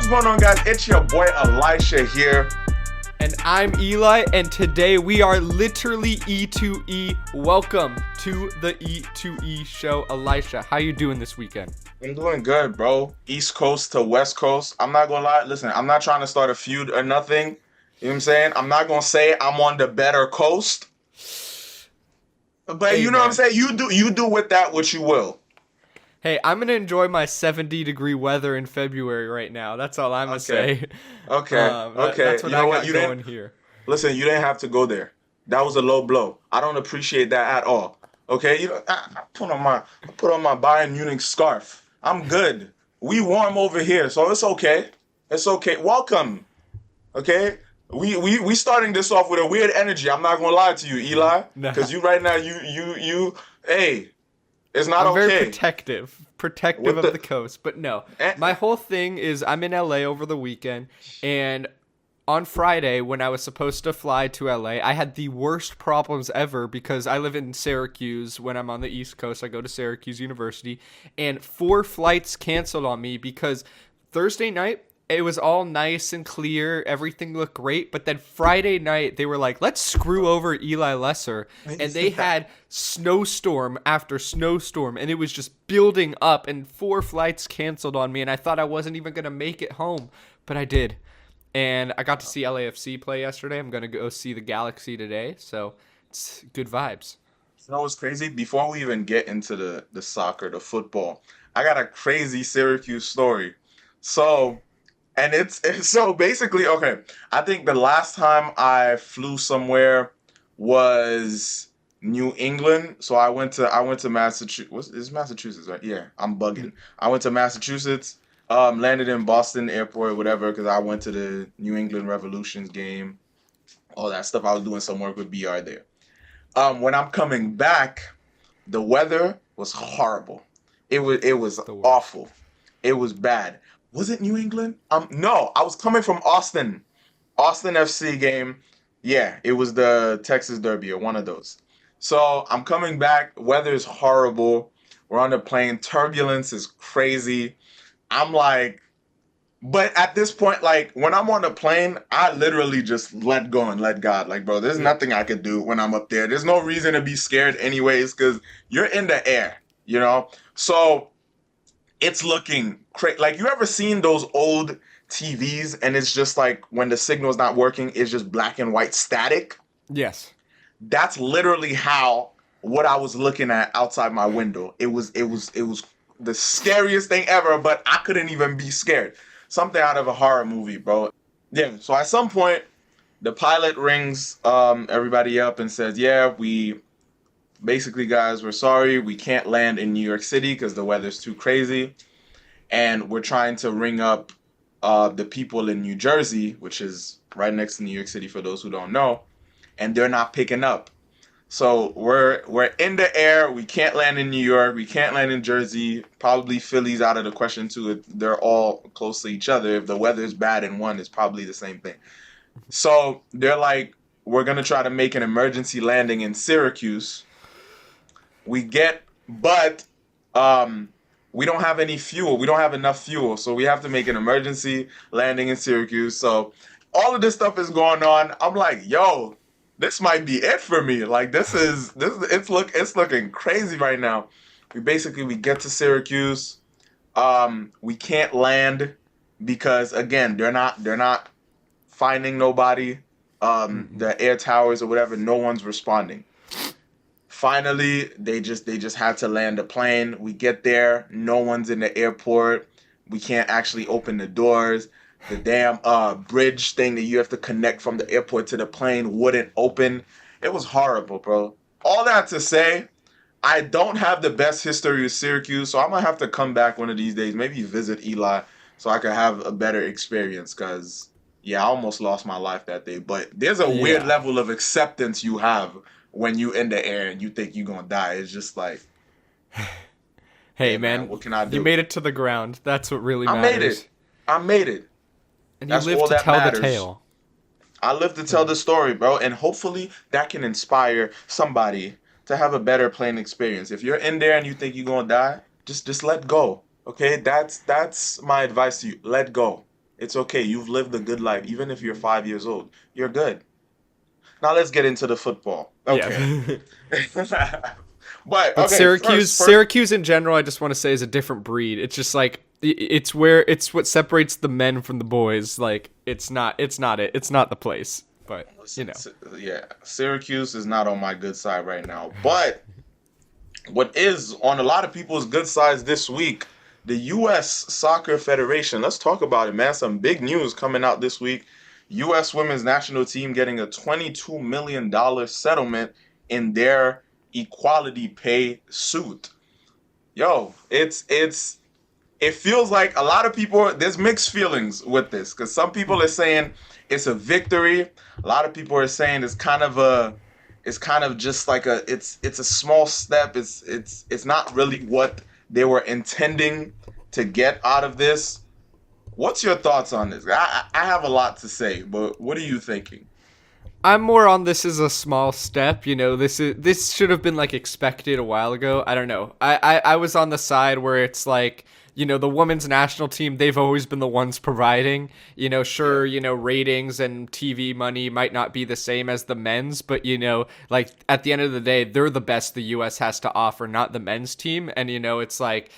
going on, guys? It's your boy Elisha here. And I'm Eli, and today we are literally E2E. Welcome to the E2E Show. Elisha, how you doing this weekend? I'm doing good, bro. East Coast to West Coast. I'm not gonna lie. Listen, I'm not trying to start a feud or nothing. You know what I'm saying? I'm not gonna say I'm on the better coast. But you know what I'm saying? You do with that what you will. Hey, I'm going to enjoy my 70-degree weather in February right now. That's all I'm going to say. Okay. That's what you know I what? got going here. Listen, you didn't have to go there. That was a low blow. I don't appreciate that at all. Okay? I put on my Bayern Munich scarf. I'm good. We warm over here, so it's okay. It's okay. Welcome. Okay? We starting this off with a weird energy. I'm not going to lie to you, Eli. Because you right now, hey, it's not I'm okay. very protective of the coast. But no, my whole thing is I'm in LA over the weekend, and on Friday when I was supposed to fly to LA, I had the worst problems ever because I live in Syracuse. When I'm on the East Coast, I go to Syracuse University, and 4 flights canceled on me because Thursday night, it was all nice and clear. Everything looked great. But then Friday night, they were like, let's screw over Eli Lesser. And they had snowstorm after snowstorm. And it was just building up. And 4 flights canceled on me. And I thought I wasn't even going to make it home. But I did. And I got to see LAFC play yesterday. I'm going to go see the Galaxy today. So it's good vibes. You know what's crazy? Before we even get into the soccer, the football, I got a crazy Syracuse story. And it's so basically, okay, I think the last time I flew somewhere was New England. So I went to Massachusetts. It's Massachusetts, right? Yeah, I'm bugging. I went to Massachusetts, landed in Boston Airport, whatever, because I went to the New England Revolutions game, all that stuff. I was doing some work with BR there. When I'm coming back, the weather was horrible. It was awful. It was bad. Was it New England? No, I was coming from Austin FC game. Yeah, it was the Texas Derby or one of those. So I'm coming back. Weather is horrible. We're on the plane. Turbulence is crazy. I'm like, but at this point, like when I'm on the plane, I literally just let go and let God. Like, bro, there's nothing I could do when I'm up there. There's no reason to be scared anyways, because you're in the air, you know? So it's looking crazy. Like, you ever seen those old TVs and it's just like when the signal's not working, it's just black and white static? Yes. That's literally what I was looking at outside my window. It was the scariest thing ever, but I couldn't even be scared. Something out of a horror movie, bro. Yeah, so at some point, the pilot rings everybody up and says, yeah, basically, guys, we're sorry. We can't land in New York City because the weather's too crazy. And we're trying to ring up the people in New Jersey, which is right next to New York City for those who don't know. And they're not picking up. So we're in the air. We can't land in New York. We can't land in Jersey. Probably Philly's out of the question too. They're all close to each other. If the weather's bad in one, it's probably the same thing. So they're like, we're going to try to make an emergency landing in Syracuse. We don't have any fuel. We don't have enough fuel. So we have to make an emergency landing in Syracuse. So all of this stuff is going on. I'm like, yo, this might be it for me. Like, it's looking crazy right now. We get to Syracuse. We can't land because, again, they're not finding nobody. The air towers or whatever, no one's responding. Finally, they just had to land a plane. We get there. No one's in the airport. We can't actually open the doors. The damn bridge thing that you have to connect from the airport to the plane wouldn't open. It was horrible, bro. All that to say, I don't have the best history with Syracuse, so I'm going to have to come back one of these days, maybe visit Eli so I could have a better experience because, yeah, I almost lost my life that day. But there's a weird level of acceptance you have when you in the air and you think you're going to die. It's just like, hey, man, what can I do? You made it to the ground. That's what really matters. I made it. And you live to tell the tale. I live to tell the story, bro. And hopefully that can inspire somebody to have a better plane experience. If you're in there and you think you're going to die, just let go. Okay? That's my advice to you. Let go. It's okay. You've lived a good life. Even if you're 5 years old, you're good. Now let's get into the football. Okay. Yeah. But But okay, first. Syracuse in general, I just want to say is a different breed. It's just like it's what separates the men from the boys. Like it's not it. It's not the place. But you know, Yeah, Syracuse is not on my good side right now. But what is on a lot of people's good sides this week, the U.S. Soccer Federation. Let's talk about it, man. Some big news coming out this week. U.S. Women's National Team getting a $22 million settlement in their equality pay suit. Yo, it feels like a lot of people, there's mixed feelings with this, because some people are saying it's a victory. A lot of people are saying it's kind of just like it's a small step. It's not really what they were intending to get out of this. What's your thoughts on this? I have a lot to say, but what are you thinking? I'm more on this as a small step. You know, this should have been like expected a while ago. I don't know. I was on the side where it's like, you know, the women's national team, they've always been the ones providing. You know, sure, you know, ratings and TV money might not be the same as the men's, but you know, like at the end of the day, they're the best the US has to offer, not the men's team. And you know, it's like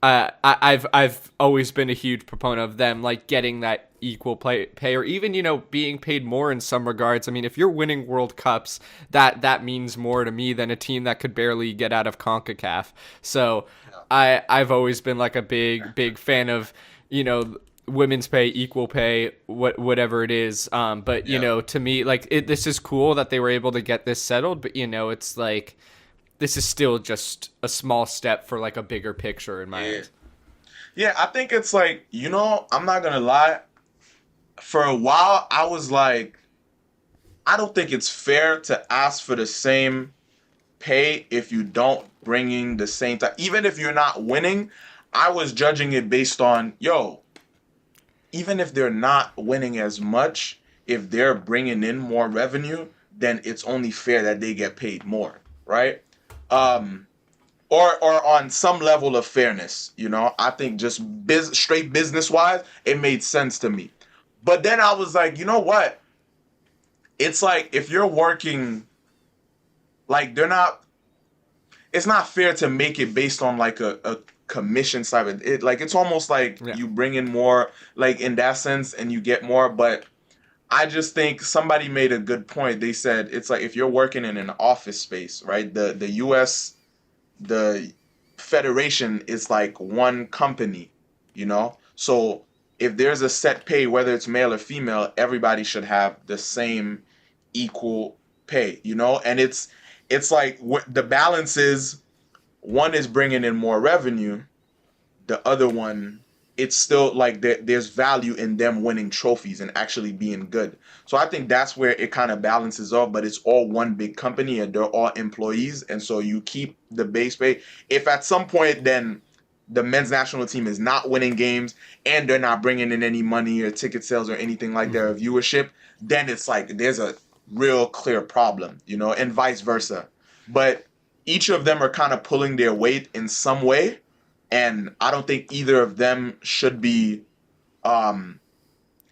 I've always been a huge proponent of them like getting that equal pay, or even, you know, being paid more in some regards. I mean, if you're winning World Cups, that means more to me than a team that could barely get out of CONCACAF. So I've always been like a big fan of, you know, women's pay, equal pay, whatever it is. But you know, to me, like this is cool that they were able to get this settled, but you know, it's like this is still just a small step for like a bigger picture in my eyes. Yeah, I think it's like, you know, I'm not gonna lie. For a while, I was like, I don't think it's fair to ask for the same pay if you don't bring in the same time. Even if you're not winning, I was judging it based on, yo, even if they're not winning as much, if they're bringing in more revenue, then it's only fair that they get paid more, right? Um, or on some level of fairness, you know. I think just straight business wise, it made sense to me. But then I was like, you know what? It's like if you're working, like they're not. It's not fair to make it based on like a commission side of it. Like it's almost like you bring in more, like in that sense, and you get more. But I just think somebody made a good point. They said it's like if you're working in an office space, right? The U.S. the federation is like one company, you know? So if there's a set pay, whether it's male or female, everybody should have the same equal pay, you know? And it's like the balance is one is bringing in more revenue, the other one, it's still like there's value in them winning trophies and actually being good. So I think that's where it kind of balances off, but it's all one big company and they're all employees. And so you keep the base pay. If at some point then the men's national team is not winning games and they're not bringing in any money or ticket sales or anything like their viewership, then it's like there's a real clear problem, you know, and vice versa. But each of them are kind of pulling their weight in some way. And I don't think either of them should be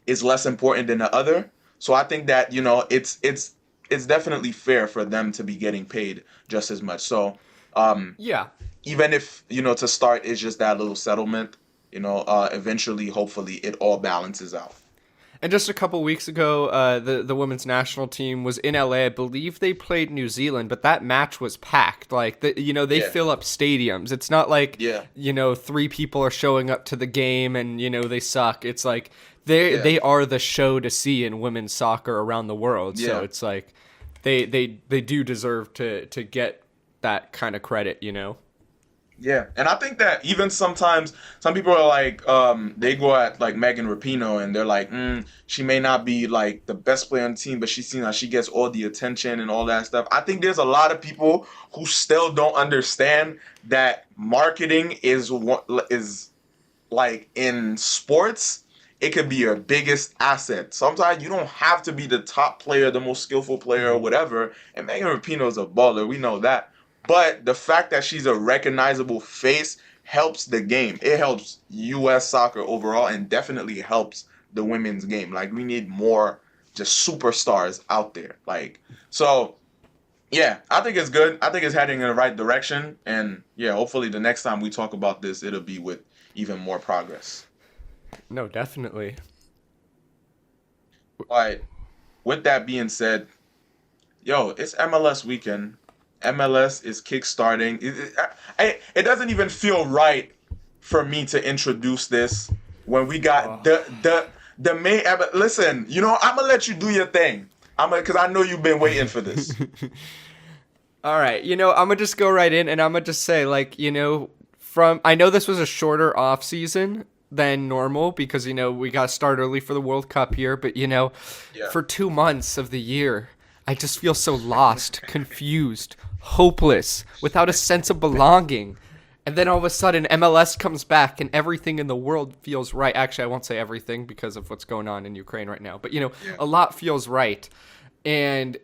is less important than the other. So I think that, you know, it's definitely fair for them to be getting paid just as much. So Yeah. even if, you know, to start it's just that little settlement, you know, eventually, hopefully, it all balances out. And just a couple weeks ago, the women's national team was in LA. I believe they played New Zealand, but that match was packed. Like, you know, they fill up stadiums. It's not like, you know, 3 people are showing up to the game and, you know, they suck. It's like they are the show to see in women's soccer around the world. So it's like they do deserve to get that kind of credit, you know? Yeah, and I think that even sometimes some people are like, they go at like Megan Rapinoe and they're like, she may not be like the best player on the team, but she seems like she gets all the attention and all that stuff. I think there's a lot of people who still don't understand that marketing is like in sports, it could be your biggest asset. Sometimes you don't have to be the top player, the most skillful player or whatever. And Megan Rapinoe is a baller, we know that. But the fact that she's a recognizable face helps the game. It helps U.S. soccer overall and definitely helps the women's game. Like, we need more just superstars out there. Like, so yeah, I think it's good. I think it's heading in the right direction. And yeah, hopefully the next time we talk about this, it'll be with even more progress. No, definitely. All right. With that being said, yo, it's MLS weekend. MLS is kickstarting. It doesn't even feel right for me to introduce this when we got the main. Listen, I'm gonna let you do your thing. Because I know you've been waiting for this. All right, I'm gonna just go right in, and I'm gonna just say, like, I know this was a shorter off season than normal because we got to start early for the World Cup here, but for 2 months of the year, I just feel so lost, confused, hopeless, without a sense of belonging. And then all of a sudden, MLS comes back and everything in the world feels right. Actually, I won't say everything because of what's going on in Ukraine right now. But, a lot feels right. And,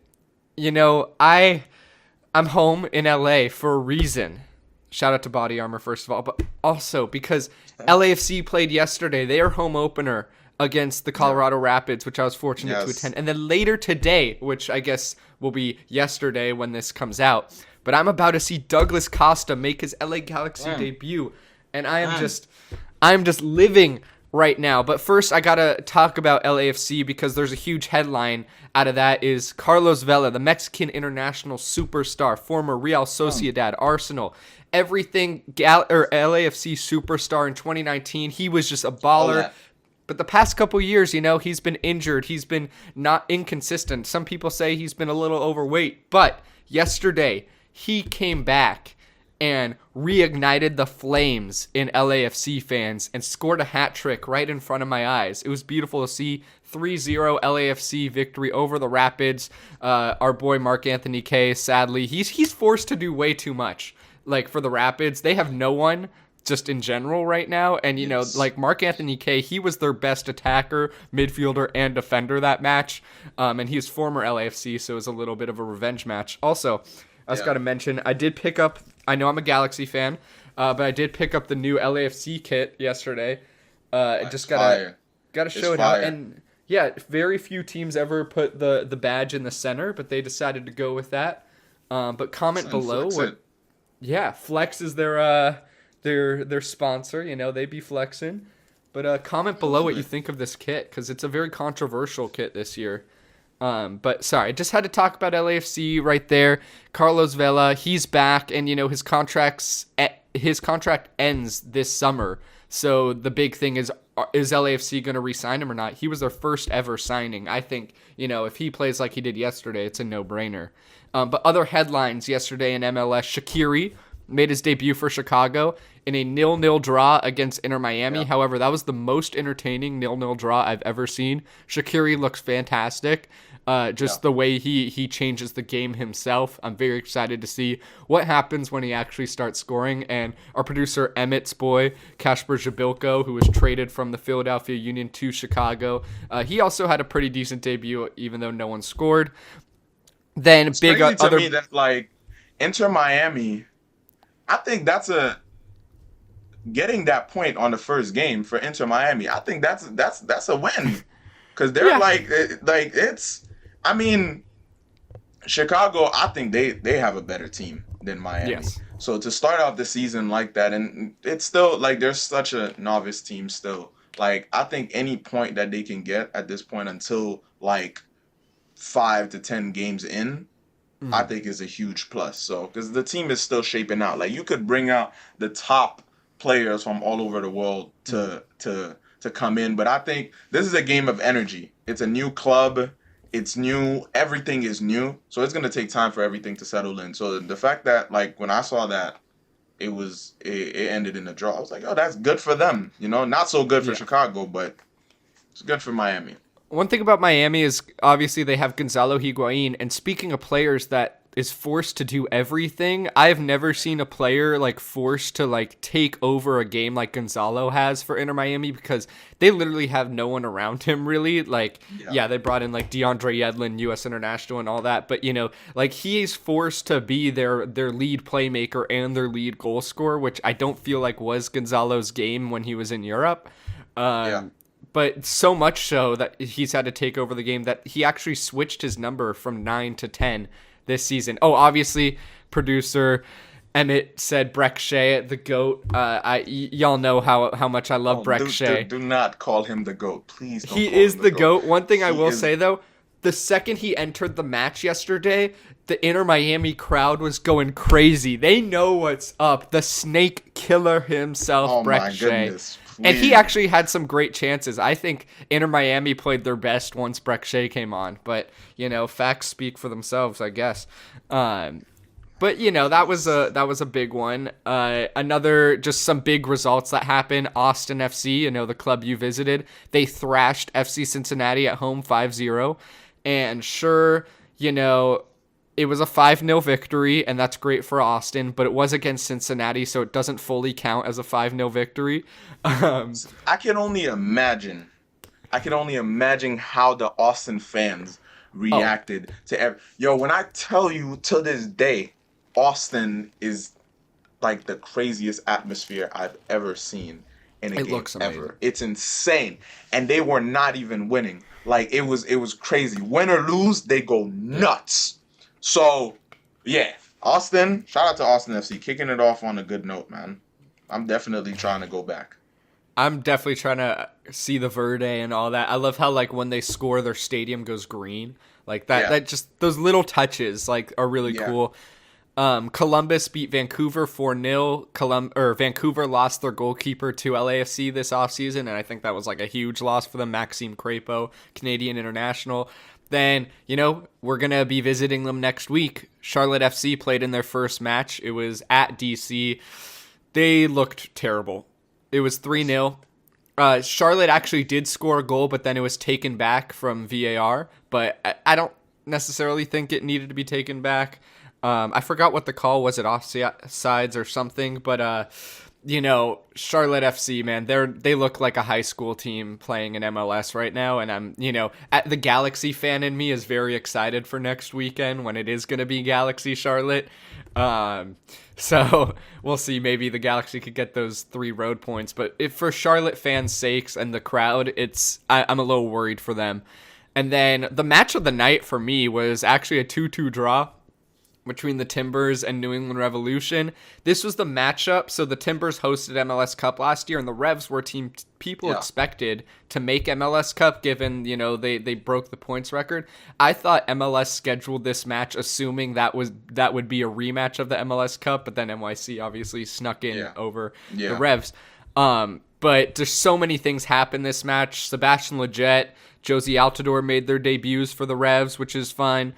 I'm home in LA for a reason. Shout out to Body Armor, first of all. But also because LAFC played yesterday, their home opener against the Colorado Rapids, which I was fortunate to attend. And then later today, which I guess will be yesterday when this comes out, but I'm about to see Douglas Costa make his LA Galaxy debut, and I'm just living right now. But first, I gotta talk about LAFC because there's a huge headline out of that is Carlos Vela, the Mexican international superstar, former Real Sociedad, Arsenal, everything LAFC superstar in 2019. He was just a baller. But the past couple years, he's been injured. He's been not inconsistent. Some people say he's been a little overweight. But yesterday, he came back and reignited the flames in LAFC fans and scored a hat trick right in front of my eyes. It was beautiful to see. 3-0 LAFC victory over the Rapids. Our boy Mark Anthony Kaye, sadly, he's forced to do way too much. Like, for the Rapids, they have no one just in general right now. And, like Mark Anthony Kaye, he was their best attacker, midfielder, and defender that match. And he was former LAFC, so it was a little bit of a revenge match. Also, I just got to mention, I know I'm a Galaxy fan, but I did pick up the new LAFC kit yesterday. I just got to show it out. And yeah, very few teams ever put the badge in the center, but they decided to go with that. But comment below Flex is their sponsor, they be flexing. But comment below what you think of this kit, because it's a very controversial kit this year. But sorry, I just had to talk about LAFC right there. Carlos Vela, he's back, and his contract ends this summer. So the big thing is LAFC going to re-sign him or not? He was their first ever signing. I think, if he plays like he did yesterday, it's a no-brainer. But other headlines yesterday in MLS, Shaqiri made his debut for Chicago in a 0-0 draw against Inter Miami. Yeah. However, that was the most entertaining 0-0 draw I've ever seen. Shaqiri looks fantastic. The way he changes the game himself. I'm very excited to see what happens when he actually starts scoring. And our producer Emmett's boy, Kasper Jabilko, who was traded from the Philadelphia Union to Chicago, he also had a pretty decent debut, even though no one scored. Then it's crazy to me that, like, Inter Miami, I think that's getting that point on the first game for Inter Miami. I think that's a win, because they're Chicago. I think they have a better team than Miami. Yes. So to start off the season like that, and it's still like they're such a novice team still. Like, I think any point that they can get at this point until like 5 to 10 games in, I think is a huge plus. So, because the team is still shaping out. Like, you could bring out the top players from all over the world to come in, but I think this is a game of energy. It's a new club. It's new. Everything is new. So it's going to take time for everything to settle in. So the fact that, like, when I saw that it ended in a draw, I was like, oh, that's good for them. Not so good for Chicago, but it's good for Miami. One thing about Miami is obviously they have Gonzalo Higuain, and speaking of players that is forced to do everything, I've never seen a player like forced to like take over a game like Gonzalo has for Inter Miami, because they literally have no one around him really. Like, they brought in like DeAndre Yedlin, U.S. international and all that, but like he's forced to be their lead playmaker and their lead goal scorer, which I don't feel like was Gonzalo's game when he was in Europe. But so much so that he's had to take over the game that he actually switched his number from 9 to 10 this season. Oh, obviously, producer Emmett said Breck Shea, the GOAT. Y'all know how much I love Breck Shea. Do not call him the GOAT. Please don't He call is him the GOAT. One thing I will say, though, the second he entered the match yesterday, the Inter Miami crowd was going crazy. They know what's up. The snake killer himself, Breck Shea. Goodness. And he actually had some great chances. I think Inter Miami played their best once Breck Shea came on. But, facts speak for themselves, I guess. But, that was a big one. Another, just some big results that happened. Austin FC, the club you visited, they thrashed FC Cincinnati at home 5-0. And sure, it was a 5-0 victory, and that's great for Austin, but it was against Cincinnati, so it doesn't fully count as a 5-0 victory. I can only imagine how the Austin fans reacted to when I tell you to this day, Austin is like the craziest atmosphere I've ever seen in a game looks amazing. Ever. It's insane. And they were not even winning. Like it was crazy. Win or lose, they go nuts. So, yeah, Austin, shout out to Austin FC, kicking it off on a good note, man. I'm definitely trying to go back. I'm definitely trying to see the Verde and all that. I love how, when they score, their stadium goes green. Like, that just, those little touches, are really cool. Columbus beat Vancouver 4-0. Vancouver lost their goalkeeper to LAFC this offseason, and I think that was, a huge loss for them. Maxime Crepeau, Canadian international. Then, we're going to be visiting them next week. Charlotte FC played in their first match. It was at DC. They looked terrible. It was 3-0. Charlotte actually did score a goal, but then it was taken back from VAR. But I don't necessarily think it needed to be taken back. I forgot what the call was, at offsides or something. But, Charlotte FC, man, they look like a high school team playing in MLS right now. And I'm, the Galaxy fan in me is very excited for next weekend when it is going to be Galaxy Charlotte. So we'll see. Maybe the Galaxy could get those 3 road points. But if for Charlotte fans' sakes and the crowd, I'm a little worried for them. And then the match of the night for me was actually a 2-2 draw between the Timbers and New England Revolution. This was the matchup. So the Timbers hosted MLS Cup last year, and the Revs were a team people expected to make MLS Cup, given, they broke the points record. I thought MLS scheduled this match assuming that would be a rematch of the MLS Cup, but then NYC obviously snuck in over the Revs. But there's so many things happen this match. Sebastian Lletget, Josie Altidore made their debuts for the Revs, which is fun.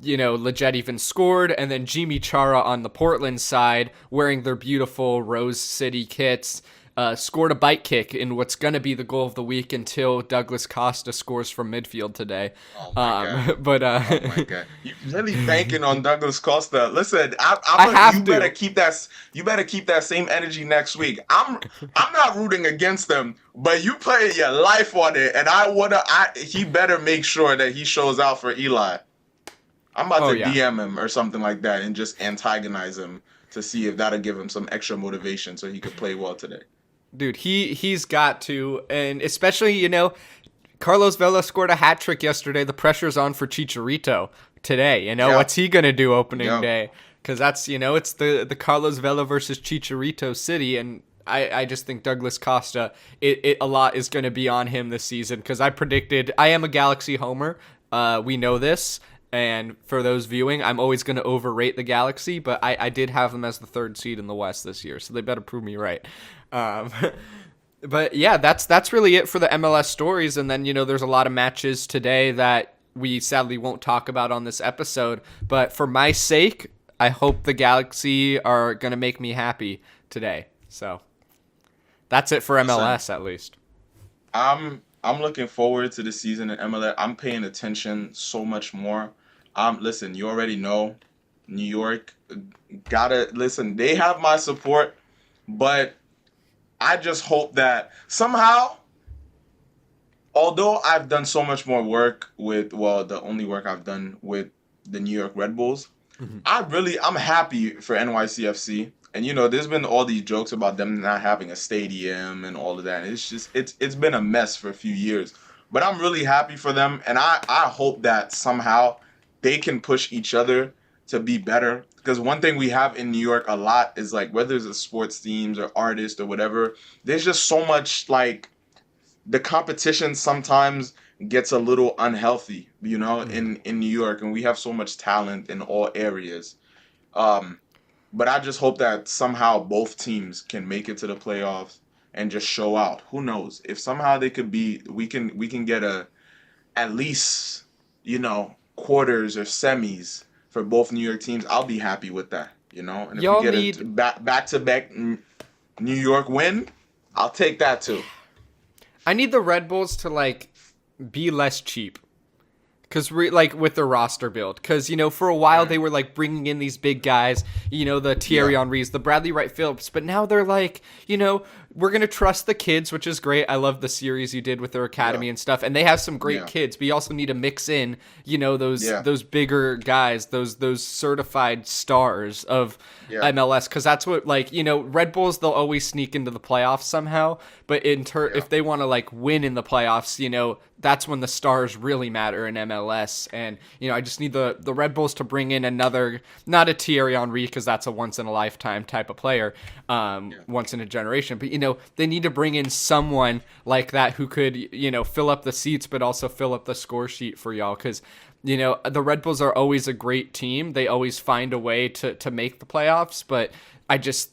Lletget even scored, and then Jimmy Chara on the Portland side, wearing their beautiful Rose City kits, scored a bite kick in what's going to be the goal of the week until Douglas Costa scores from midfield today. Oh my God. But oh my God, you really banking on Douglas Costa? Listen, you better keep that same energy next week. I'm not rooting against them, but you playing your life on it, and he better make sure that he shows out for Eli. I'm about to DM him or something like that and just antagonize him to see if that'll give him some extra motivation so he could play well today. Dude, he's got to, and especially, Carlos Vela scored a hat trick yesterday. The pressure's on for Chicharito today. What's he going to do opening day? Because that's, it's the Carlos Vela versus Chicharito city, and I just think Douglas Costa, a lot is going to be on him this season, because I am a Galaxy homer. We know this. And for those viewing, I'm always going to overrate the Galaxy, but I did have them as the 3rd seed in the West this year, so they better prove me right. But yeah, that's really it for the MLS stories. And then, there's a lot of matches today that we sadly won't talk about on this episode. But for my sake, I hope the Galaxy are going to make me happy today. So that's it for MLS, at least. I'm looking forward to the season in MLS. I'm paying attention so much more. Listen, you already know, New York, listen, they have my support, but I just hope that somehow, although I've done so much more work the only work I've done with the New York Red Bulls, I'm happy for NYCFC And there's been all these jokes about them not having a stadium and all of that. And it's been a mess for a few years. But I'm really happy for them, and I hope that somehow they can push each other to be better. Because one thing we have in New York a lot is like whether it's sports teams or artists or whatever, there's just so much like the competition sometimes gets a little unhealthy, in New York, and we have so much talent in all areas. But I just hope that somehow both teams can make it to the playoffs and just show out. Who knows? If somehow they could we can get at least, quarters or semis for both New York teams, I'll be happy with that, And if Y'all we get need a back-to-back New York win, I'll take that too. I need the Red Bulls to like be less cheap. Because like with the roster build, because for a while they were like bringing in these big guys, the Thierry Henrys, the Bradley Wright Phillips, but now they're like, we're gonna trust the kids, which is great. I love the series you did with their academy and stuff, and they have some great kids. But you also need to mix in, those bigger guys, those certified stars of MLS, because that's what Red Bulls, they'll always sneak into the playoffs somehow, but if they want to like win in the playoffs, that's when the stars really matter in MLS. And, I just need the Red Bulls to bring in another, not a Thierry Henry, because that's a once-in-a-lifetime type of player, once in a generation. But, they need to bring in someone like that who could, fill up the seats, but also fill up the score sheet for y'all. Because, the Red Bulls are always a great team. They always find a way to make the playoffs, but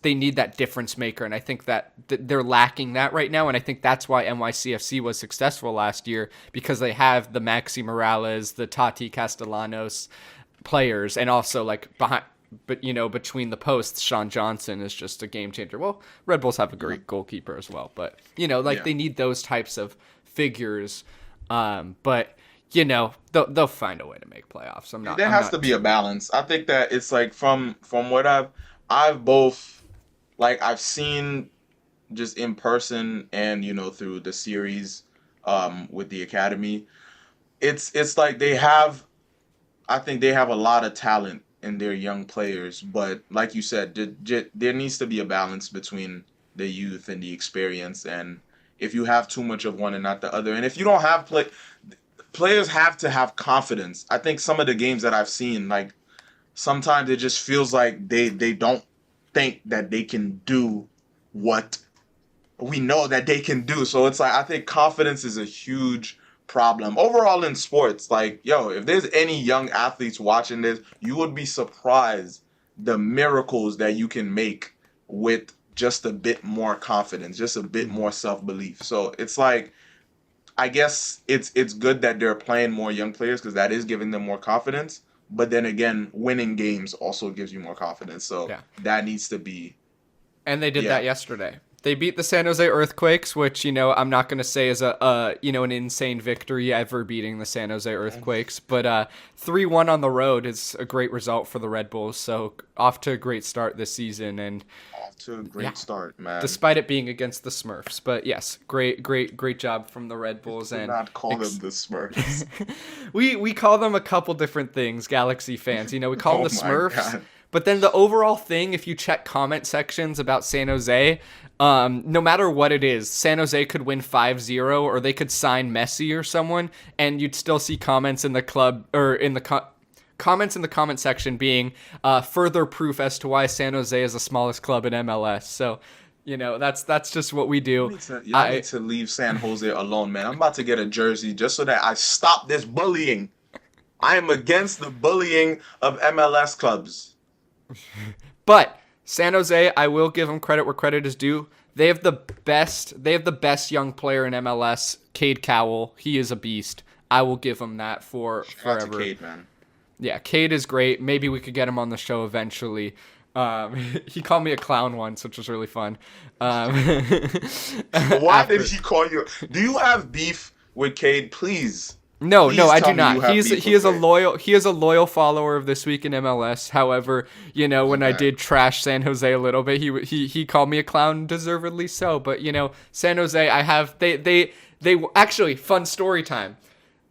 they need that difference maker, and I think that they're lacking that right now, and I think that's why NYCFC was successful last year, because they have the Maxi Morales, the Tati Castellanos players, and also like behind, but between the posts, Sean Johnson is just a game changer. Well, Red Bulls have a great goalkeeper as well, but they need those types of figures, but they'll find a way to make playoffs. There has to be a balance. I think that it's like from what I've both, I've seen just in person and, through the series with the academy. It's like I think they have a lot of talent in their young players. But like you said, there needs to be a balance between the youth and the experience. And if you have too much of one and not the other, and if you don't have players have to have confidence. I think some of the games that I've seen, sometimes it just feels like they don't think that they can do what we know that they can do. So it's like I think confidence is a huge problem overall in sports. If there's any young athletes watching this, you would be surprised the miracles that you can make with just a bit more confidence, just a bit more self-belief. So it's like, I guess it's good that they're playing more young players, because that is giving them more confidence. But then again, winning games also gives you more confidence. So that needs to be. And they did that yesterday. They beat the San Jose Earthquakes, which, I'm not going to say is an insane victory ever beating the San Jose Earthquakes. But 3-1 on the road is a great result for the Red Bulls. So off to a great start this season. And off to a great start, man. Despite it being against the Smurfs. But yes, great job from the Red Bulls. And not call them the Smurfs. we call them a couple different things, Galaxy fans. We call them the Smurfs. God. But then the overall thing, if you check comment sections about San Jose, no matter what it is, San Jose could win 5-0, or they could sign Messi or someone, and you'd still see comments in the club, or in the comments in the comment section being further proof as to why San Jose is the smallest club in MLS. So, that's just what we do. I need to leave San Jose alone, man. I'm about to get a jersey just so that I stop this bullying. I am against the bullying of MLS clubs. But San Jose, I will give them credit where credit is due. They have the best young player in MLS, Cade Cowell. He is a beast. I will give him that for forever. Cade, man. Yeah, Cade is great. Maybe we could get him on the show eventually. He called me a clown once, which was really fun. Why did he call you? Do you have beef with Cade? Please. No, I do not. He is a loyal follower of This Week in MLS. However, when I did trash San Jose a little bit, he called me a clown, deservedly so. But San Jose, they actually, fun story time.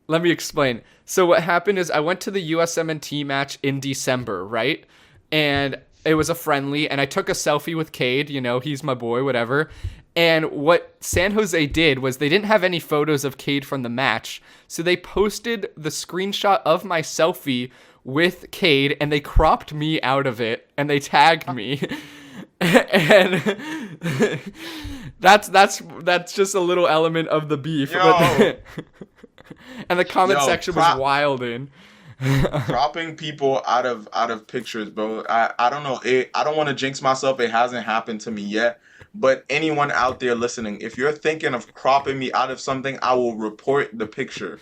Let me explain. So what happened is I went to the USWNT match in December, right? And It was a friendly, and I took a selfie with Cade. You know, he's my boy, whatever. And what San Jose did was they didn't have any photos of Cade from the match, so they posted the screenshot of my selfie with Cade, and they cropped me out of it, and they tagged me. And that's just a little element of the beef. And the comment section was wilding. Cropping people out of pictures, bro. I don't know. I don't want to jinx myself. It hasn't happened to me yet. But anyone out there listening, if you're thinking of cropping me out of something, I will report the picture.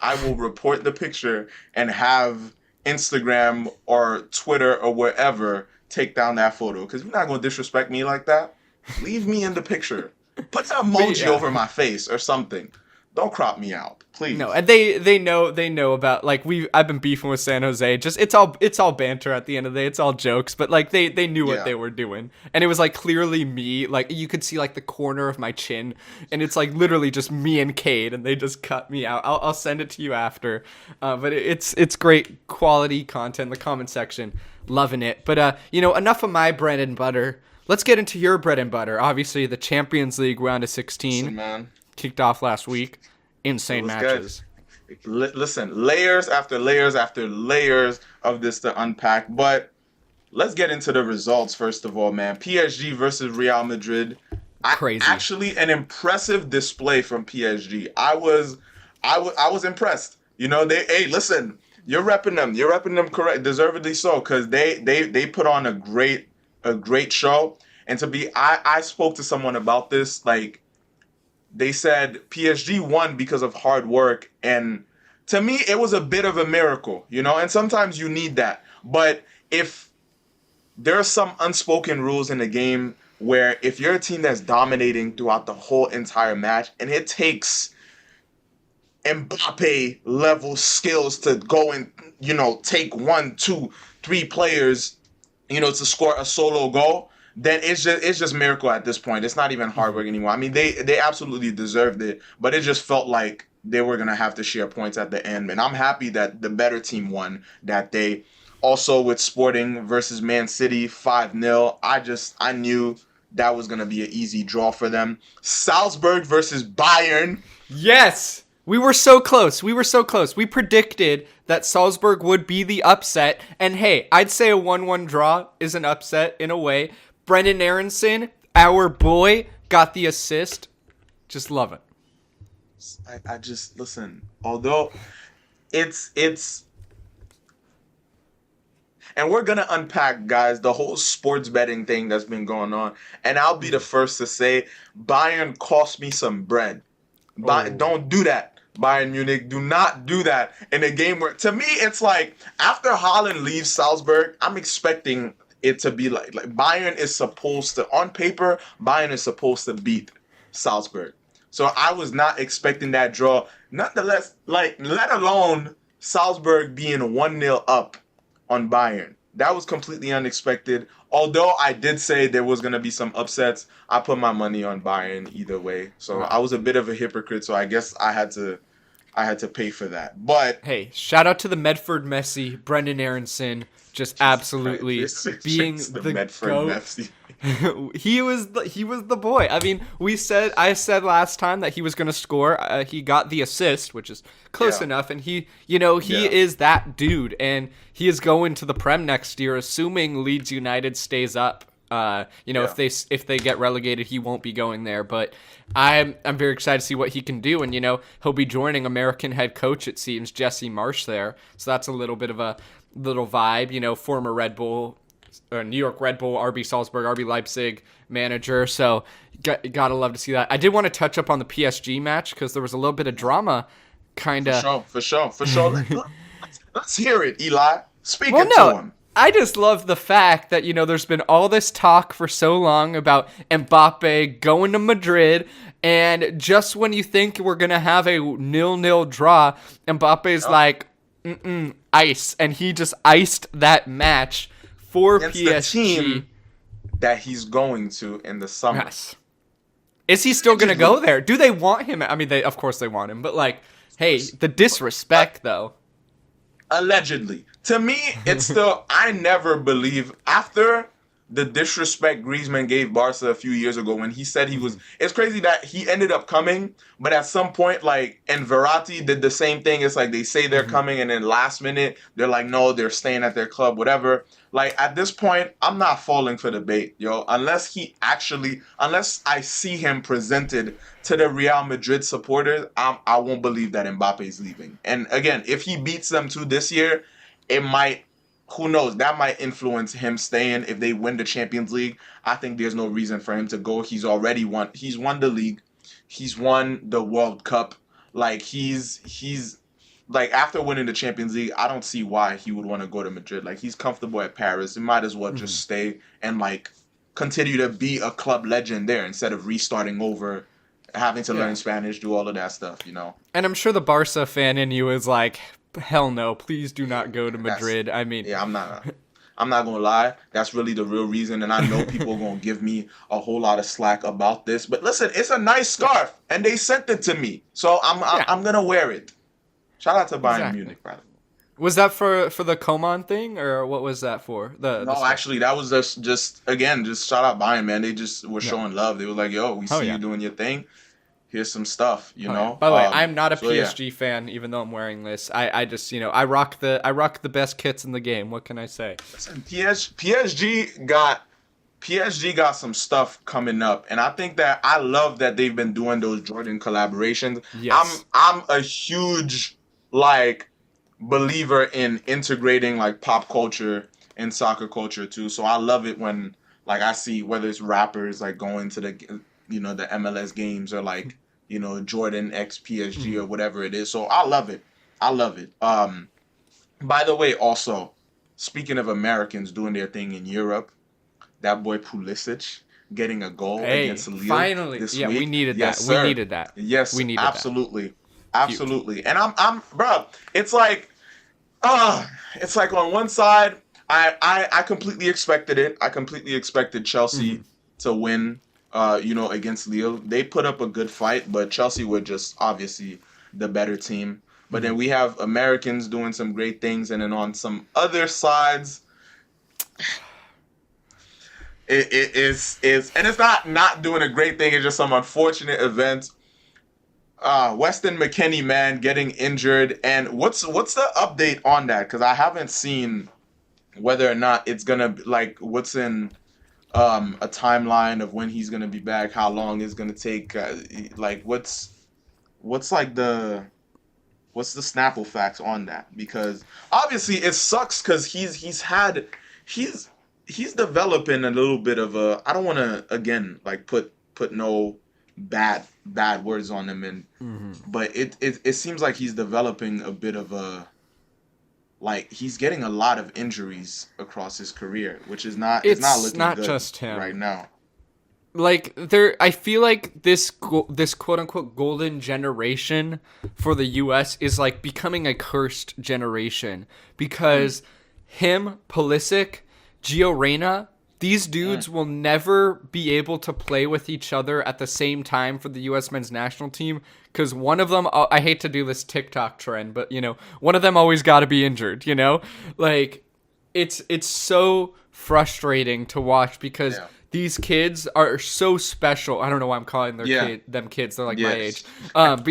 I will report the picture and have Instagram or Twitter or wherever take down that photo. Because you're not going to disrespect me like that. Leave me in the picture. Put an emoji over my face or something. Don't crop me out, please. No, and they know about, like, I've been beefing with San Jose. Just it's all banter at the end of the day. It's all jokes, but like they knew what they were doing, and it was like clearly me. Like you could see like the corner of my chin, and it's like literally just me and Cade, and they just cut me out. I'll send it to you after, but it's great quality content. The comment section, loving it. But enough of my bread and butter. Let's get into your bread and butter. Obviously, the Champions League round of 16. Listen, man. Kicked off last week. Insane matches. Listen, layers after layers after layers of this to unpack. But let's get into the results first of all, man. PSG versus Real Madrid. Crazy. Actually, an impressive display from PSG. I was impressed. You know, listen, you're repping them. You're repping them correct, deservedly so, because they put on a great show. And I spoke to someone about this, like. They said PSG won because of hard work, and to me, it was a bit of a miracle, you know, and sometimes you need that. But if there are some unspoken rules in the game where if you're a team that's dominating throughout the whole entire match, and it takes Mbappe level skills to go and, you know, take 1, 2, 3 players, you know, to score a solo goal, then it's just miracle at this point. It's not even hard work anymore. I mean, they absolutely deserved it, but it just felt like they were going to have to share points at the end. And I'm happy that the better team won that day. Also with Sporting versus Man City, 5-0. I knew that was going to be an easy draw for them. Salzburg versus Bayern. Yes! We were so close. We predicted that Salzburg would be the upset. And hey, I'd say a 1-1 draw is an upset in a way. Brendan Aronson, our boy, got the assist. Just love it. I just, listen, although it's, and we're going to unpack, guys, the whole sports betting thing that's been going on. And I'll be the first to say, Bayern cost me some bread. Don't do that, Bayern Munich. Do not do that in a game where, to me, it's like, after Haaland leaves Salzburg, I'm expecting it to be like Bayern is supposed to, on paper, Bayern is supposed to beat Salzburg. So I was not expecting that draw. Nonetheless, like, let alone Salzburg being 1-0 up on Bayern. That was completely unexpected. Although I did say there was going to be some upsets, I put my money on Bayern either way. So I was a bit of a hypocrite, so I guess I had to pay for that. But hey, shout out to the Medford Messi, Brendan Aronson, just absolutely being the Medford Messi. he was the boy. I mean, I said last time that he was going to score. He got the assist, which is close enough, and he is that dude, and he is going to the Prem next year, assuming Leeds United stays up. If they get relegated, he won't be going there, but I'm very excited to see what he can do, and he'll be joining American head coach, it seems, Jesse Marsch there, so that's a little bit of a little vibe, former Red Bull, New York Red Bull, RB Salzburg, RB Leipzig manager, so gotta love to see that. I did want to touch up on the PSG match because there was a little bit of drama, kind of. For sure. Let's hear it, Eli. Speak it to him. I just love the fact that, there's been all this talk for so long about Mbappe going to Madrid, and just when you think we're going to have a 0-0 draw, Mbappe's like, ice, and he just iced that match for against PSG. The team that he's going to in the summer. Yes. Is he still going to go there? Do they want him? I mean, of course they want him, but hey, the disrespect, though. Allegedly. To me, it's still, I never believe, after the disrespect Griezmann gave Barca a few years ago when he said he was, it's crazy that he ended up coming, but at some point, like, and Verratti did the same thing. It's like they say they're coming, and then last minute, they're like, no, they're staying at their club, whatever. Like, at this point, I'm not falling for the bait, yo. Unless I see him presented to the Real Madrid supporters, I won't believe that Mbappe's leaving. And again, if he beats them too this year, it might, who knows, that might influence him staying. If they win the Champions League, I think there's no reason for him to go. He's won the league. He's won the World Cup. Like, he's like, after winning the Champions League, I don't see why he would want to go to Madrid. Like, he's comfortable at Paris. He might as well just stay and, like, continue to be a club legend there instead of restarting over, having to learn Spanish, do all of that stuff, you know? And I'm sure the Barca fan in you is like, hell no, please do not go to Madrid. I mean... Yeah, I'm not gonna lie. That's really the real reason, and I know people are gonna give me a whole lot of slack about this. But listen, it's a nice scarf, and they sent it to me, so I'm gonna wear it. Shout out to Bayern Munich, brother. Was that for the Coman thing, or what was that for? Actually, that was just shout out Bayern, man. They just were showing love. They were like, "Yo, we see you doing your thing. Here's some stuff," you know. By the way, I'm not a PSG fan, even though I'm wearing this. I just, I rock the best kits in the game. What can I say? Listen, PSG got some stuff coming up, and I think that I love that they've been doing those Jordan collaborations. Yes. I'm a huge believer in integrating like pop culture and soccer culture too. So I love it when I see whether it's rappers like going to the the MLS games or Jordan X PSG or whatever it is. So I love it. By the way, also speaking of Americans doing their thing in Europe, that boy Pulisic getting a goal against Lille finally this week. We needed that. Sir. We needed that. Yes, we needed absolutely. That. Absolutely. And I'm bro, it's like on one side, I completely expected it. I completely expected Chelsea to win, against Lille. They put up a good fight, but Chelsea were just obviously the better team. But then we have Americans doing some great things, and then on some other sides, it is, and it's not doing a great thing. It's just some unfortunate events. Weston McKennie, man, getting injured, and what's the update on that? Because I haven't seen whether or not it's gonna what's in a timeline of when he's gonna be back, how long it's gonna take, what's the Snapple facts on that? Because obviously it sucks because he's developing a little bit of a, I don't want to again put no bad words on him, and but it seems like he's developing a bit of a, he's getting a lot of injuries across his career, which is not looking not good just him right now. I feel like this quote unquote golden generation for the US is becoming a cursed generation, because him, Pulisic, Gio Reyna, these dudes will never be able to play with each other at the same time for the U.S. men's national team, because one of them, I hate to do this TikTok trend, but, one of them always got to be injured, It's so frustrating to watch, because these kids are so special. I don't know why I'm calling them kids. They're my age. But,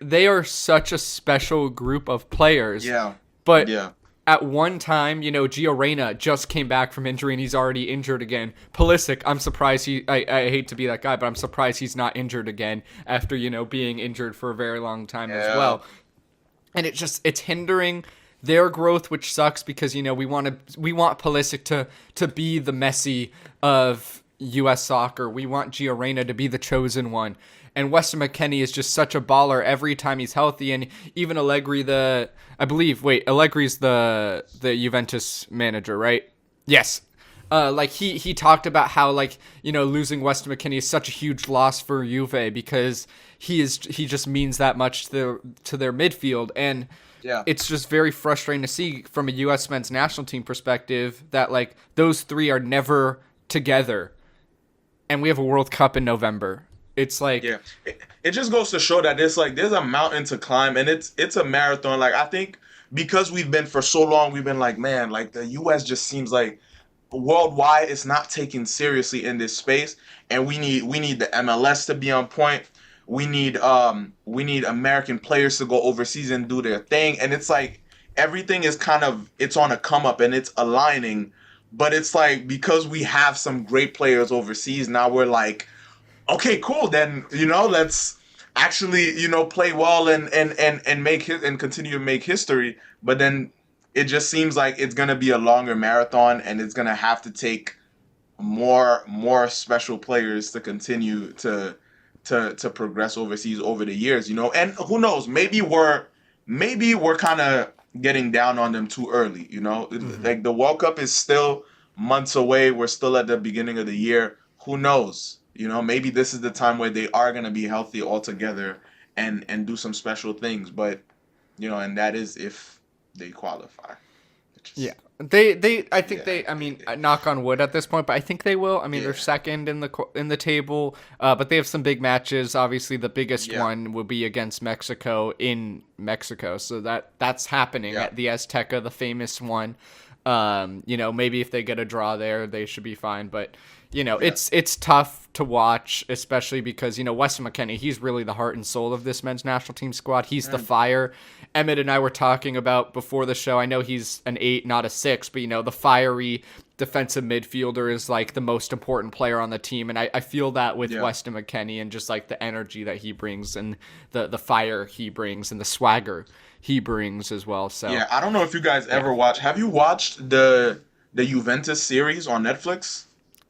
they are such a special group of players. Yeah. But... yeah. At one time, Gio Reyna just came back from injury and he's already injured again. Pulisic, I'm surprised I hate to be that guy, but I'm surprised he's not injured again after, being injured for a very long time as well. And it's hindering their growth, which sucks, because, we want Pulisic to be the Messi of US soccer. We want Gio Reyna to be the chosen one. And Weston McKennie is just such a baller every time he's healthy. And even Allegri's the Juventus manager, right? Yes. He talked about how losing Weston McKennie is such a huge loss for Juve, because he just means that much to their midfield. And it's just very frustrating to see from a U.S. men's national team perspective that those three are never together. And we have a World Cup in November. It's it just goes to show that there's a mountain to climb, and it's a marathon. I think because we've been for so long, we've been like, man, like the US just seems like worldwide it's not taken seriously in this space, and we need the MLS to be on point. We need American players to go overseas and do their thing, and it's like everything is kind of it's on a come up and it's aligning, but it's like because we have some great players overseas now, we're like, okay, cool, then let's actually play well and make his and continue to make history. But then it just seems like it's gonna be a longer marathon, and it's gonna have to take more special players to continue to progress overseas over the years. And who knows, maybe we're kind of getting down on them too early. Like the World Cup is still months away. We're still at the beginning of the year. Who knows? Maybe this is the time where they are going to be healthy altogether and do some special things. But and that is if they qualify. Yeah. I think I mean, knock on wood at this point, but I think they will. I mean, they're second in the table, but they have some big matches. Obviously, the biggest one will be against Mexico in Mexico. So that's happening at the Azteca, the famous one. Maybe if they get a draw there, they should be fine. But it's tough to watch, especially because Weston McKennie, he's really the heart and soul of this men's national team squad. He's the fire. Emmett and I were talking about before the show. I know he's an 8, not a 6, but the fiery defensive midfielder is like the most important player on the team, and I feel that with Weston McKennie and just like the energy that he brings and the fire he brings and the swagger he brings as well. So I don't know if you guys ever watched. Have you watched the Juventus series on Netflix?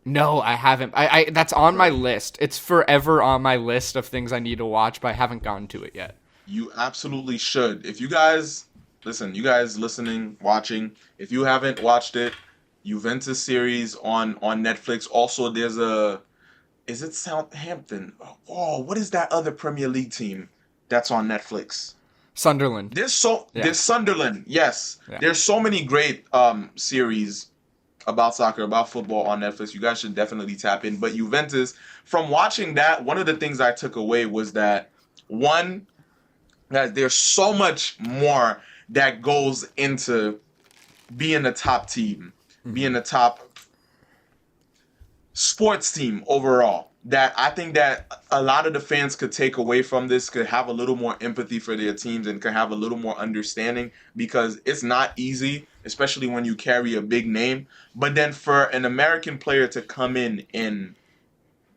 No, I haven't. I that's on my list. It's forever on my list of things I need to watch, but I haven't gotten to it yet. You absolutely should. If you guys listening, watching, if you haven't watched it, Juventus series on Netflix. Also, there's is it Southampton? Oh, what is that other Premier League team that's on Netflix? Sunderland. There's Sunderland. Yes. Yeah. There's so many great series about soccer, about football on Netflix. You guys should definitely tap in. But Juventus, from watching that, one of the things I took away was that that there's so much more that goes into being a top team, being a top sports team overall, that I think that a lot of the fans could take away from this, could have a little more empathy for their teams and could have a little more understanding, because it's not easy, especially when you carry a big name. But then for an American player to come in and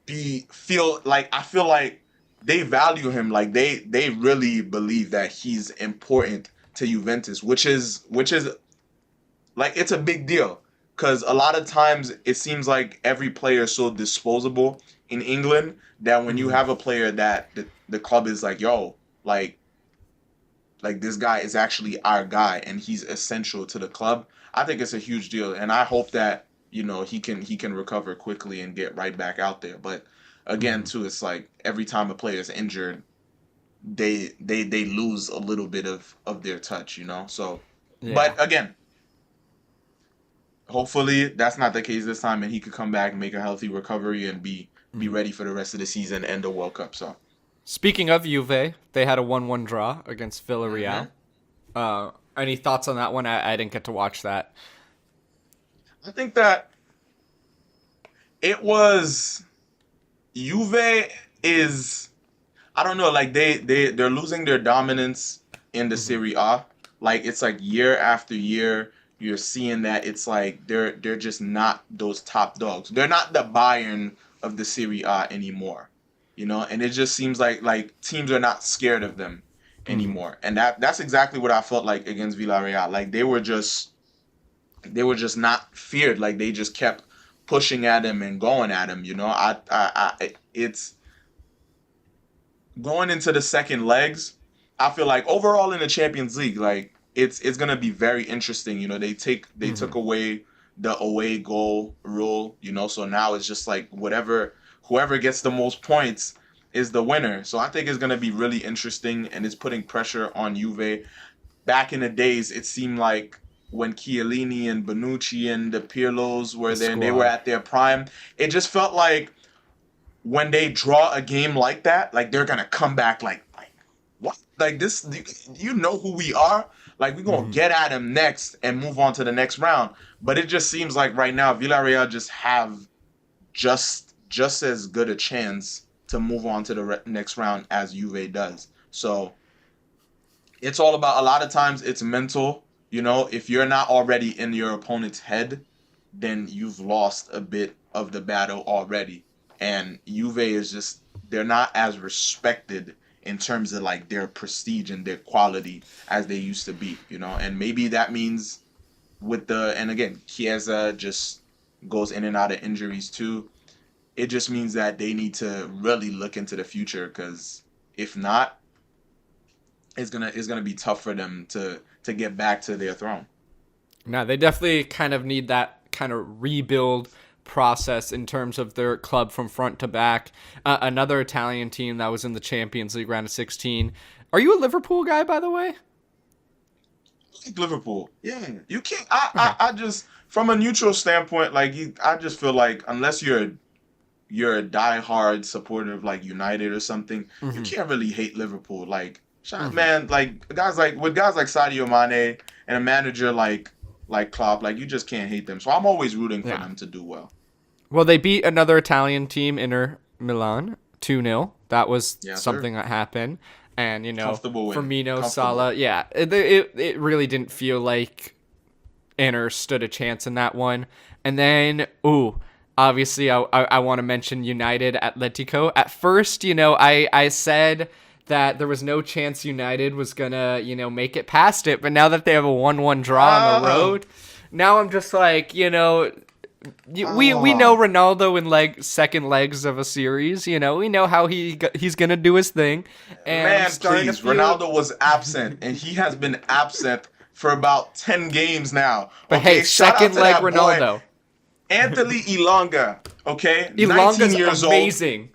I feel like they value him, like they really believe that he's important to Juventus, which is like, it's a big deal, because a lot of times it seems like every player is so disposable in England that when you have a player that the club is like, yo, like this guy is actually our guy and he's essential to the club, I think it's a huge deal, and I hope that he can recover quickly and get right back out there. But again, too, it's like every time a player is injured, they lose a little bit of their touch, So, but again, hopefully that's not the case this time, and he could come back, make a healthy recovery, and be ready for the rest of the season and the World Cup. So, speaking of Juve, they had a 1-1 draw against Villarreal. Any thoughts on that one? I didn't get to watch that. I think that it was Juve is, I don't know, like they're losing their dominance in the Serie A. Like, it's like year after year you're seeing that it's like they're just not those top dogs. They're not the Bayern of the Serie A anymore. And it just seems like teams are not scared of them anymore. And that's exactly what I felt like against Villarreal. Like they were just not feared. Like they just kept pushing at him and going at him. It's going into the second legs. I feel like overall in the Champions League, like it's gonna be very interesting. They took away the away goal rule. So now it's just like whoever gets the most points is the winner. So I think it's gonna be really interesting, and it's putting pressure on Juve. Back in the days, it seemed like when Chiellini and Bonucci and the Pirlos were there and they were at their prime, it just felt like when they draw a game like that, like they're gonna come back like what? Like this, who we are? Like, we're going to get at him next and move on to the next round. But it just seems like right now, Villarreal just have just as good a chance to move on to the next round as Juve does. So it's all about, a lot of times it's mental. You know, if you're not already in your opponent's head, then you've lost a bit of the battle already. And Juve is just, they're not as respected in terms of like their prestige and their quality as they used to be, you know. And maybe that means and again, Chiesa just goes in and out of injuries too. It just means that they need to really look into the future, because if not, it's gonna be tough for them to get back to their throne. No, they definitely kind of need that kind of rebuild process in terms of their club from front to back. Another Italian team that was in the Champions League round of 16. Are you a Liverpool guy, by the way? I like Liverpool. Yeah, you can't. I just, from a neutral standpoint, like I just feel like unless you're a diehard supporter of like United or something, you can't really hate Liverpool. Like, man, like guys like Sadio Mane and a manager like Klopp, like you just can't hate them. So I'm always rooting for them to do well. Well, they beat another Italian team, Inter Milan, 2-0. That was something that happened. And, you know, Firmino, Salah, it really didn't feel like Inter stood a chance in that one. And then, obviously, I want to mention United Atletico. At first, you know, I said that there was no chance United was going to, you know, make it past it. But now that they have a 1-1 draw on the road, now I'm just like, you know, we know Ronaldo in second legs of a series. You know, we know how he's going to do his thing. And man, please, Ronaldo was absent, and he has been absent for about 10 games now. But hey, second leg Ronaldo. Anthony Elanga, okay? Elanga's 19 years amazing.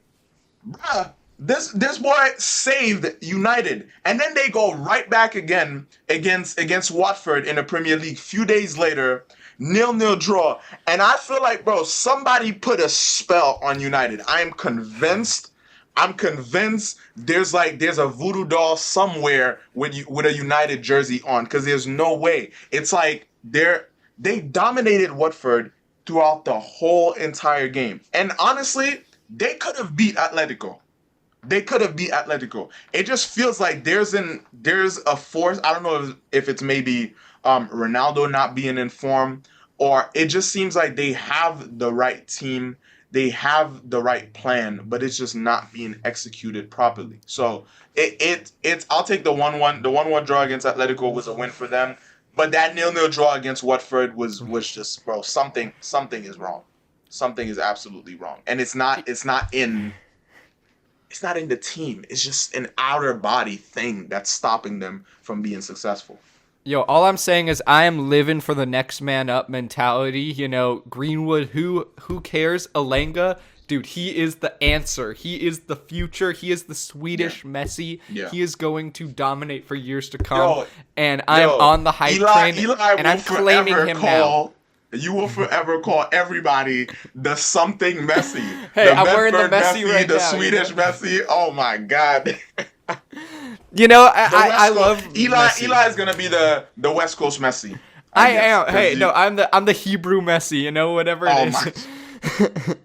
Bruh, this boy saved United, and then they go right back again against Watford in the Premier League. Few days later, 0-0 draw, and I feel like, bro, somebody put a spell on United. I'm convinced there's a voodoo doll somewhere with a United jersey on, because there's no way. It's like they dominated Watford throughout the whole entire game, and honestly, they could have beat Atletico. It just feels like there's a force. I don't know if it's maybe Ronaldo not being in form, or it just seems like they have the right team, they have the right plan, but it's just not being executed properly. So it's I'll take the 1-1. The 1-1 draw against Atletico was a win for them, but that 0-0 draw against Watford was just, bro, something is wrong. Something is absolutely wrong, and it's not in the team. It's just an outer body thing that's stopping them from being successful. Yo, all I'm saying is I am living for the next man up mentality. You know, Greenwood, who cares? Elanga, dude, he is the answer. He is the future. He is the Swedish Messi. Yeah. He is going to dominate for years to come. And I am on the hype train, and I'm claiming him now. You will forever call everybody the something Messi. Hey, I'm wearing the Messi right now. The Swedish Messi. Oh my God. You know, I love Messi. Eli is gonna be the West Coast Messi. I am. Hey, no, I'm the Hebrew Messi. You know, whatever it is.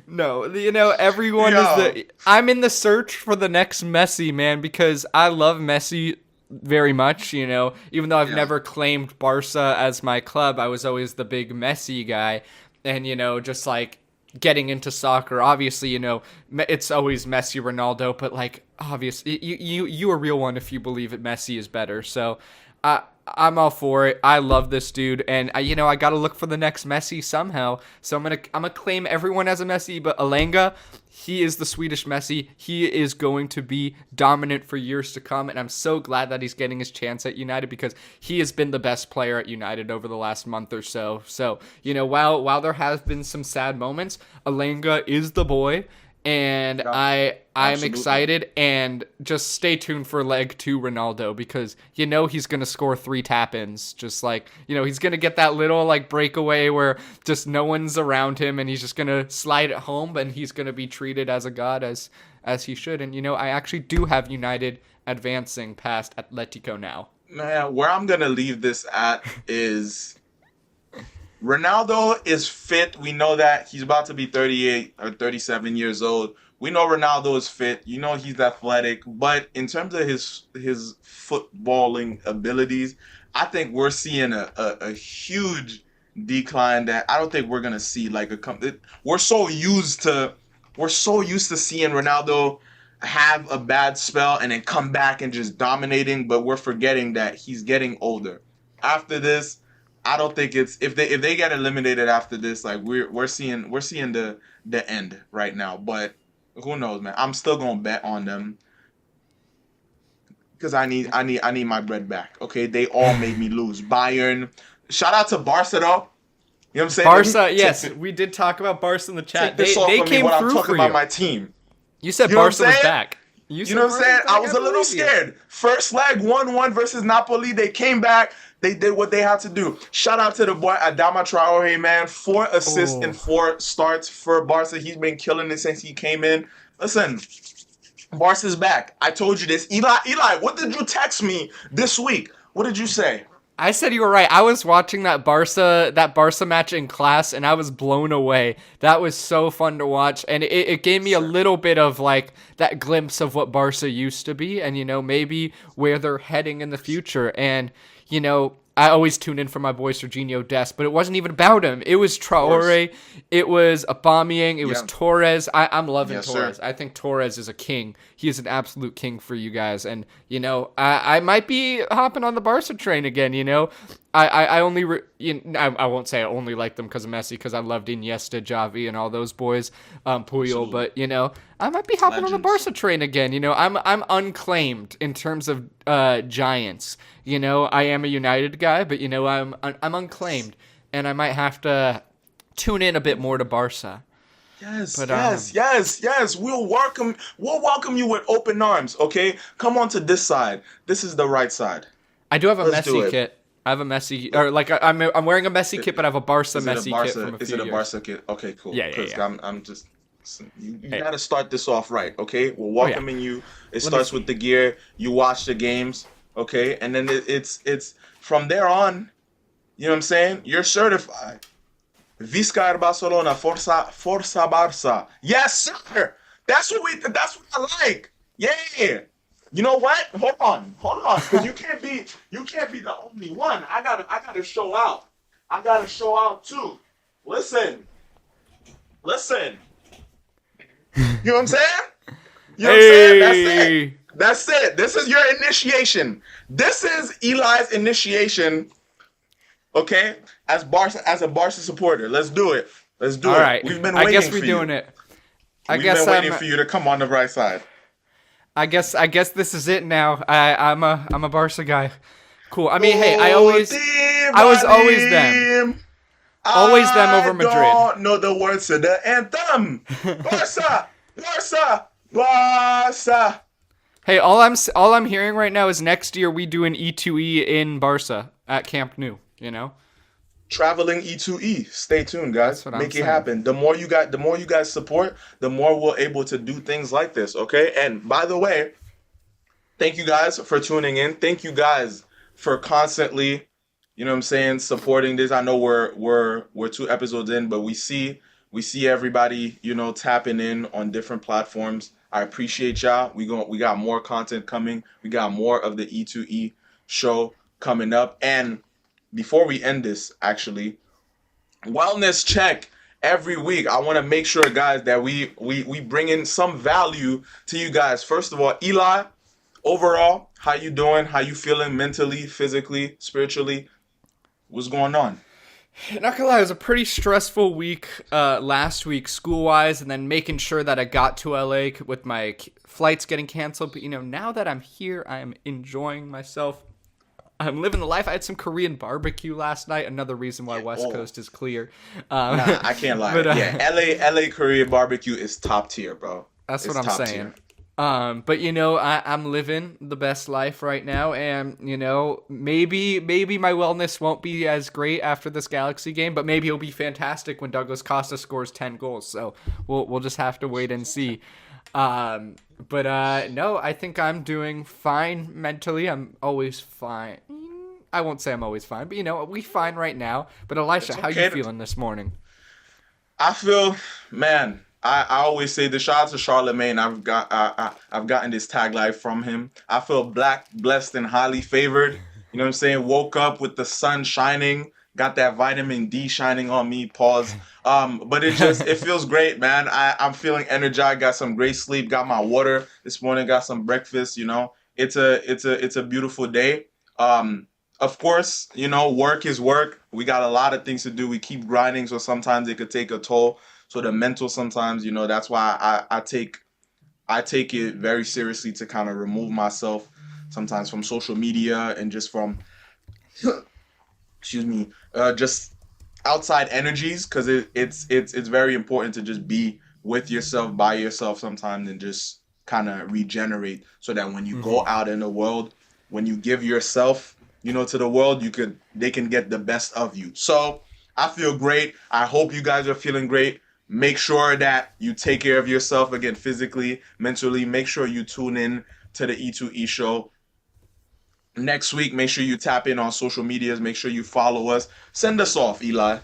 No, you know, everyone is I'm in the search for the next Messi, man, because I love Messi very much. You know, even though I've never claimed Barca as my club, I was always the big Messi guy, and you know, just like getting into soccer, obviously, you know, it's always Messi, Ronaldo, but like obviously you a real one if you believe that Messi is better. So I'm all for it. I love this dude, and I got to look for the next Messi somehow. So I'm gonna claim everyone as a Messi, but Elanga, he is the Swedish Messi. He is going to be dominant for years to come, and I'm so glad that he's getting his chance at United, because he has been the best player at United over the last month or so. So, you know, while there have been some sad moments, Elanga is the boy, and I I'm excited, and just stay tuned for leg 2 Ronaldo, because he's going to score 3 tap-ins. Just like, he's going to get that little like breakaway where just no one's around him and he's just going to slide it home, and he's going to be treated as a god as he should. And I actually do have United advancing past Atletico now. Man, where I'm going to leave this at is Ronaldo is fit. We know that. He's about to be 38 or 37 years old. We know Ronaldo is fit. He's athletic. But in terms of his footballing abilities, I think we're seeing a huge decline that I don't think we're gonna see. We're so used to seeing Ronaldo have a bad spell and then come back and just dominating, but we're forgetting that he's getting older. After this, I don't think it's if they get eliminated after this, like we're seeing the end right now. But who knows, man? I'm still gonna bet on them because I need my bread back. Okay, they all made me lose. Bayern, shout out to Barca though. You know what I'm saying? Barca, yes, we did talk about Barca in the chat. They came through I'm talking for about you. My team. You said Barca was back. You know what I'm saying? I was a little scared. First leg, 1-1 versus Napoli. They came back. They did what they had to do. Shout out to the boy Adama Traore, man. 4 assists and 4 starts for Barca. He's been killing it since he came in. Listen, Barca's back. I told you this. Eli, what did you text me this week? What did you say? I said you were right. I was watching that Barca match in class, and I was blown away. That was so fun to watch, and it gave me a little bit of like that glimpse of what Barca used to be, and maybe where they're heading in the future. And I always tune in for my boy Serginho Dest, but it wasn't even about him. It was Traore, it was Aubameyang, it was Torres. I'm loving Torres. Sir. I think Torres is a king. He is an absolute king for you guys. And, I might be hopping on the Barca train again, I only, I won't say I only like them because of Messi, because I loved Iniesta, Xavi, and all those boys, Puyol, but, I might be hopping on the Barca train again. I'm unclaimed in terms of giants. I am a United guy, but I'm unclaimed, and I might have to tune in a bit more to Barca. Yes, but, yes. We'll welcome you with open arms. Okay, come on to this side. This is the right side. I do have a Messi kit. I have a Messi, or like I'm wearing a Messi kit, but I have a Barca Messi kit from a few years. Is it a Barca kit? Okay, cool. Yeah. I'm just. You got to start this off right, okay? We're welcoming you. It starts with the gear. You watch the games, okay? And then it's from there on, you know what I'm saying? You're certified. Visca Barcelona, Forza Barça. Yes, sir. That's what I like. Yeah. You know what? Hold on, because you can't be the only one. I gotta show out. I gotta show out too. Listen. You know what I'm saying? You know what I'm saying? That's it. This is your initiation. This is Eli's initiation. Okay? As a Barca supporter. Let's do it. All right. We've been waiting for you. I guess we're doing it. We've been waiting for you to come on the right side. I guess this is it now. I'm a Barca guy. Cool. I mean, hey, I was always them. Always them over Madrid. I don't know the words to the anthem. Barca. Hey, all I'm hearing right now is next year we do an E2E in Barca at Camp Nou, Traveling E2E. Stay tuned, guys. Make it happen. The more you guys support, the more we're able to do things like this, okay? And by the way, thank you guys for tuning in. Thank you guys for constantly, supporting this. I know we're 2 episodes in, but we see everybody, tapping in on different platforms. I appreciate y'all. We got more content coming. We got more of the E2E show coming up. And before we end this, actually, wellness check every week. I want to make sure, guys, that we bring in some value to you guys. First of all, Eli, overall, how you doing? How you feeling mentally, physically, spiritually? What's going on? Not gonna lie, it was a pretty stressful week last week school-wise, and then making sure that I got to LA with my flights getting canceled. But, now that I'm here, I am enjoying myself. I'm living the life. I had some Korean barbecue last night. Another reason why West Coast is clear. I can't lie. But, LA Korean barbecue is top tier, bro. That's what I'm saying. But I'm living the best life right now, and maybe my wellness won't be as great after this Galaxy game, but maybe it'll be fantastic when Douglas Costa scores 10 goals. So we'll just have to wait and see. But no, I think I'm doing fine mentally. I'm always fine. I won't say I'm always fine, but we fine right now. But Elisha, how you feeling this morning? I feel, man. I always say the shout out to Charlemagne. I've gotten this tagline from him. I feel black, blessed, and highly favored. You know what I'm saying? Woke up with the sun shining. Got that vitamin D shining on me. Pause. But it feels great, man. I'm feeling energized. Got some great sleep. Got my water this morning. Got some breakfast. It's a beautiful day. Of course, work is work. We got a lot of things to do. We keep grinding, so sometimes it could take a toll. So the mental sometimes, that's why I take it very seriously to kind of remove myself sometimes from social media and just from, just outside energies, because it's very important to just be with yourself, by yourself sometimes, and just kind of regenerate so that when you go out in the world, when you give yourself, to the world, they can get the best of you. So I feel great. I hope you guys are feeling great. Make sure that you take care of yourself, again, physically, mentally. Make sure you tune in to the E2E Show. Next week, make sure you tap in on social medias. Make sure you follow us. Send us off, Eli.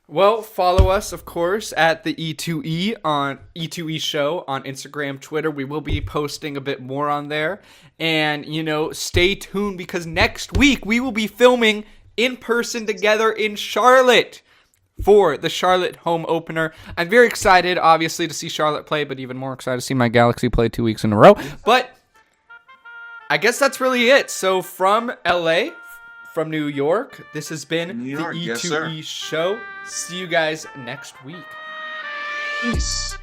Well, follow us, of course, at the E2E on E2E Show on Instagram, Twitter. We will be posting a bit more on there. And, stay tuned, because next week we will be filming in person together in Charlotte for the Charlotte home opener. I'm very excited, obviously, to see Charlotte play, but even more excited to see my Galaxy play 2 weeks in a row. But I guess that's really it. So from LA, from New York, this has been the E2E Show. See you guys next week. Peace.